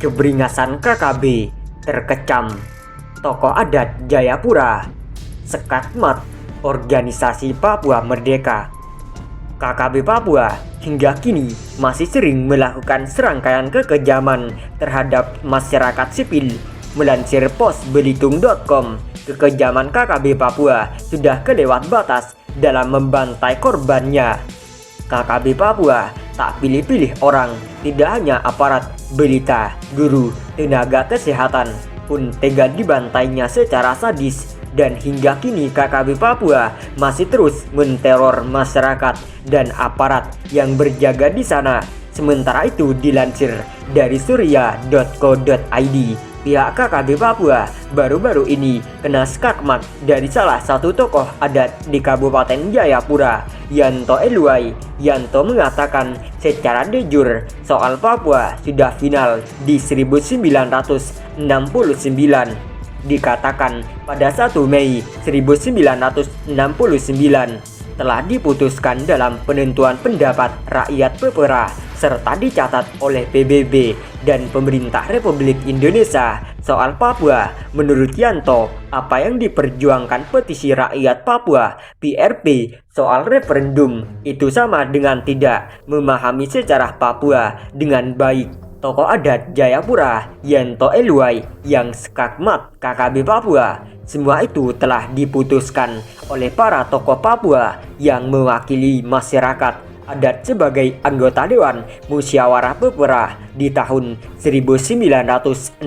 Keberingasan KKB terkecam. Tokoh adat Jayapura sekat mat organisasi Papua Merdeka. KKB Papua hingga kini masih sering melakukan serangkaian kekejaman terhadap masyarakat sipil. Melansir pos belitung.com, kekejaman KKB Papua sudah kelewat batas dalam membantai korbannya. KKB Papua tak pilih-pilih orang, tidak hanya aparat, berita, guru, tenaga kesehatan pun tega dibantainya secara sadis. Dan hingga kini KKB Papua masih terus menteror masyarakat dan aparat yang berjaga di sana. Sementara itu dilansir dari surya.co.id, pihak KKB Papua baru-baru ini kena skakmat dari salah satu tokoh adat di Kabupaten Jayapura, Yanto Eluai. Yanto mengatakan secara de jure soal Papua sudah final di 1969. Dikatakan pada 1 Mei 1969 telah diputuskan dalam penentuan pendapat rakyat Papua serta dicatat oleh PBB dan pemerintah Republik Indonesia soal Papua. Menurut Yanto, apa yang diperjuangkan petisi rakyat Papua PRP soal referendum itu sama dengan tidak memahami sejarah Papua dengan baik. Tokoh adat Jayapura, Yanto Eluai, yang skakmat KKB Papua. Semua itu telah diputuskan oleh para tokoh Papua yang mewakili masyarakat adat sebagai anggota Dewan Musyawarah Papua di tahun 1969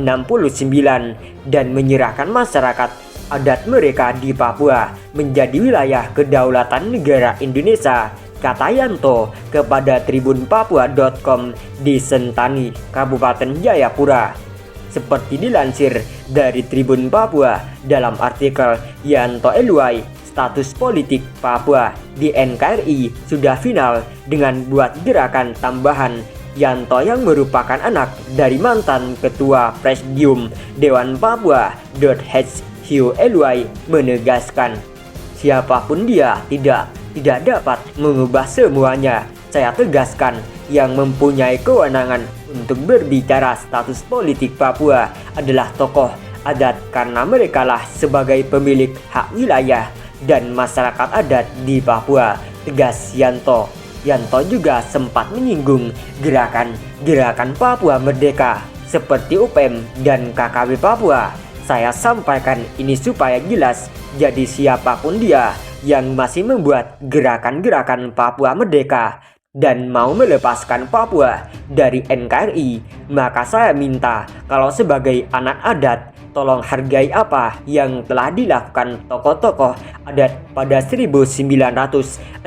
dan menyerahkan masyarakat adat mereka di Papua menjadi wilayah kedaulatan negara Indonesia, kata Yanto kepada tribunpapua.com di Sentani, Kabupaten Jayapura. Seperti dilansir dari Tribun Papua dalam artikel Yanto Eluai, status politik Papua di NKRI sudah final dengan buat gerakan tambahan. Yanto yang merupakan anak dari mantan Ketua Presidium Dewan Papua Hugh Eluai menegaskan, siapapun dia tidak dapat mengubah semuanya. Saya tegaskan, yang mempunyai kewenangan untuk berbicara status politik Papua adalah tokoh adat karena merekalah sebagai pemilik hak wilayah dan masyarakat adat di Papua, tegas Yanto. Yanto juga sempat menyinggung gerakan Papua Merdeka seperti UPM dan KKB Papua. Saya sampaikan ini supaya jelas, jadi siapapun dia yang masih membuat gerakan-gerakan Papua Merdeka dan mau melepaskan Papua dari NKRI, maka saya minta kalau sebagai anak adat, tolong hargai apa yang telah dilakukan tokoh-tokoh adat pada 1969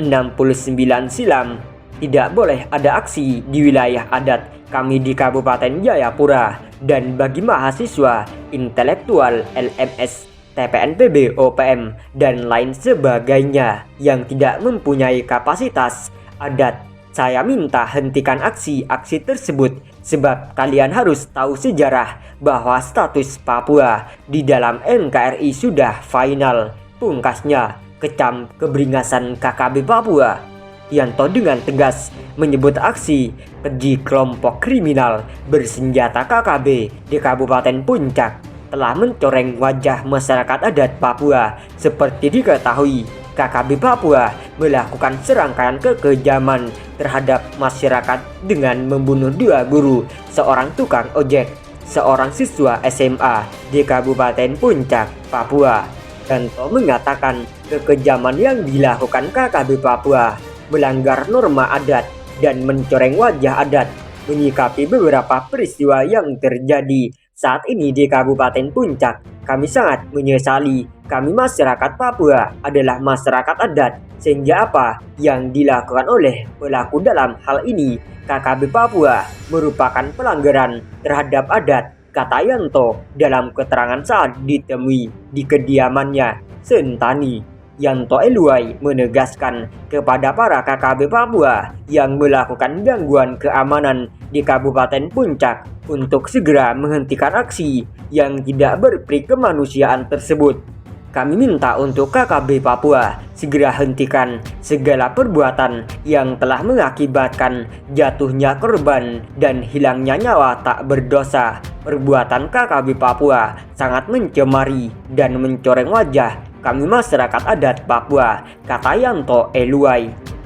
silam. Tidak boleh ada aksi di wilayah adat kami di Kabupaten Jayapura, dan bagi mahasiswa, intelektual, LMS, TPNPB, OPM, dan lain sebagainya yang tidak mempunyai kapasitas adat, saya minta hentikan aksi-aksi tersebut, sebab kalian harus tahu sejarah bahwa status Papua di dalam NKRI sudah final. Pungkasnya, kecam keberingasan KKB Papua. Yanto dengan tegas menyebut aksi keji kelompok kriminal bersenjata KKB di Kabupaten Puncak telah mencoreng wajah masyarakat adat Papua. Seperti diketahui, KKB Papua melakukan serangkaian kekejaman terhadap masyarakat dengan membunuh 2 guru, seorang tukang ojek, seorang siswa SMA di Kabupaten Puncak, Papua. Yanto mengatakan kekejaman yang dilakukan KKB Papua melanggar norma adat dan mencoreng wajah adat. Menyikapi beberapa peristiwa yang terjadi saat ini di Kabupaten Puncak, kami sangat menyesali. Kami masyarakat Papua adalah masyarakat adat, sehingga apa yang dilakukan oleh pelaku dalam hal ini KKB Papua merupakan pelanggaran terhadap adat, kata Yanto dalam keterangan saat ditemui di kediamannya Sentani. Yanto Eluai menegaskan kepada para KKB Papua yang melakukan gangguan keamanan di Kabupaten Puncak untuk segera menghentikan aksi yang tidak berperi kemanusiaan tersebut. Kami minta untuk KKB Papua segera hentikan segala perbuatan yang telah mengakibatkan jatuhnya korban dan hilangnya nyawa tak berdosa. Perbuatan KKB Papua sangat mencemari dan mencoreng wajah kami masyarakat adat Papua, kata Yanto Eluai.